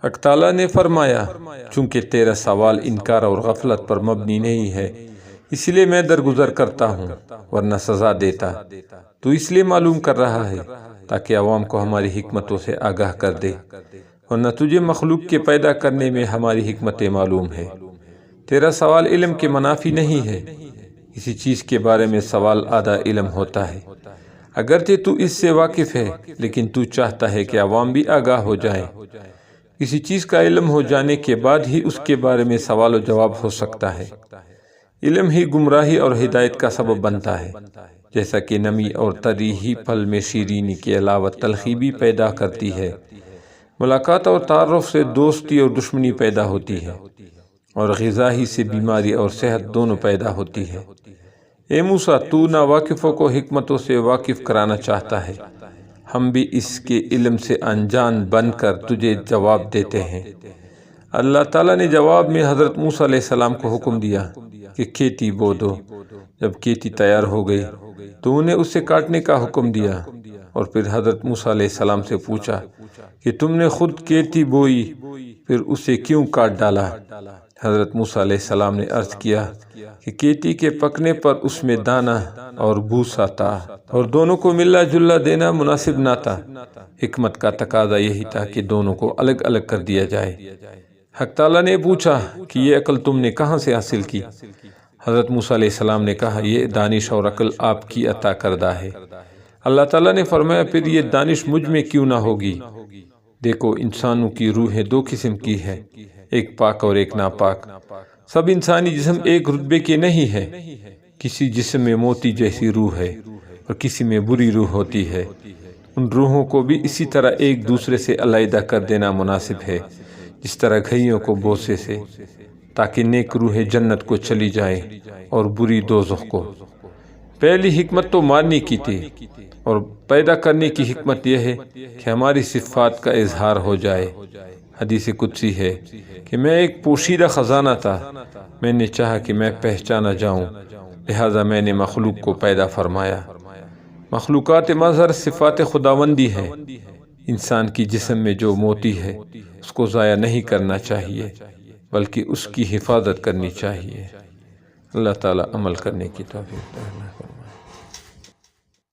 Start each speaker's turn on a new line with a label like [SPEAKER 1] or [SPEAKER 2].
[SPEAKER 1] حق تعالیٰ نے فرمایا چونکہ تیرا سوال انکار اور غفلت پر مبنی نہیں ہے اس لیے میں درگزر کرتا ہوں ورنہ سزا دیتا۔ تو اس لیے معلوم کر رہا ہے تاکہ عوام کو ہماری حکمتوں سے آگاہ کر دے، ورنہ تجھے مخلوق کے پیدا کرنے میں ہماری حکمتیں معلوم ہے۔ تیرا سوال علم کے منافی نہیں ہے، کسی چیز کے بارے میں سوال آدھا علم ہوتا ہے، اگرچہ تو اس سے واقف ہے لیکن تو چاہتا ہے کہ عوام بھی آگاہ ہو جائیں۔ کسی چیز کا علم ہو جانے کے بعد ہی اس کے بارے میں سوال و جواب ہو سکتا ہے۔ علم ہی گمراہی اور ہدایت کا سبب بنتا ہے، جیسا کہ نمی اور تری ہی پھل میں شیرینی کے علاوہ تلخی بھی پیدا کرتی ہے۔ ملاقات اور تعارف سے دوستی اور دشمنی پیدا ہوتی ہے، اور غذا ہی سے بیماری اور صحت دونوں پیدا ہوتی ہے۔ اے موسیٰ، تو ناواقفوں کو حکمتوں سے واقف کرانا چاہتا ہے، ہم بھی اس کے علم سے انجان بن کر تجھے جواب دیتے ہیں۔ اللہ تعالیٰ نے جواب میں حضرت موسیٰ علیہ السلام کو حکم دیا کہ کھیتی بو دو۔ جب کھیتی تیار ہو گئی تو انہیں اسے کاٹنے کا حکم دیا، اور پھر حضرت موسیٰ علیہ السلام سے پوچھا کہ تم نے خود کھیتی بوئی پھر اسے کیوں کاٹ ڈالا؟ حضرت موسیٰ علیہ السلام نے عرض کیا کہ کھیتی کے پکنے پر اس میں دانہ اور بھوسا تھا، اور دونوں کو ملا جلا دینا مناسب نہ تھا۔ حکمت کا تقاضا یہی تھا کہ دونوں کو الگ الگ کر دیا جائے۔ حق تعالیٰ نے پوچھا کہ یہ عقل تم نے کہاں سے حاصل کی؟ حضرت موسیٰ علیہ السلام نے کہا یہ دانش اور عقل آپ کی عطا کردہ ہے۔ اللہ تعالیٰ نے فرمایا پھر یہ دانش مجھ میں کیوں نہ ہوگی؟ دیکھو انسانوں کی روحیں دو قسم کی ہے، ایک پاک اور ایک ناپاک۔ سب انسانی جسم ایک رتبے کے نہیں ہے، کسی جسم میں موتی جیسی روح ہے اور کسی میں بری روح ہوتی ہے۔ ان روحوں کو بھی اسی طرح ایک دوسرے سے علیحدہ کر دینا مناسب ہے، جس طرح گھئیوں کو بوسے سے، تاکہ نیک روحیں جنت کو چلی جائیں اور بری دوزخ کو۔ پہلی حکمت تو مارنے کی تھی، اور پیدا کرنے کی حکمت یہ ہے کہ ہماری صفات کا اظہار ہو جائے۔ حدیث قدسی ہے کہ میں ایک پوشیدہ خزانہ تھا، میں نے چاہا کہ میں پہچانا جاؤں، لہٰذا میں نے مخلوق کو پیدا فرمایا۔ مخلوقات مظہر صفات خداوندی ہے۔ انسان کی جسم میں جو موتی ہے اس کو ضائع نہیں کرنا چاہیے، بلکہ اس کی حفاظت کرنی چاہیے۔ اللہ تعالیٰ عمل کرنے کی توفیق عطا فرمائے۔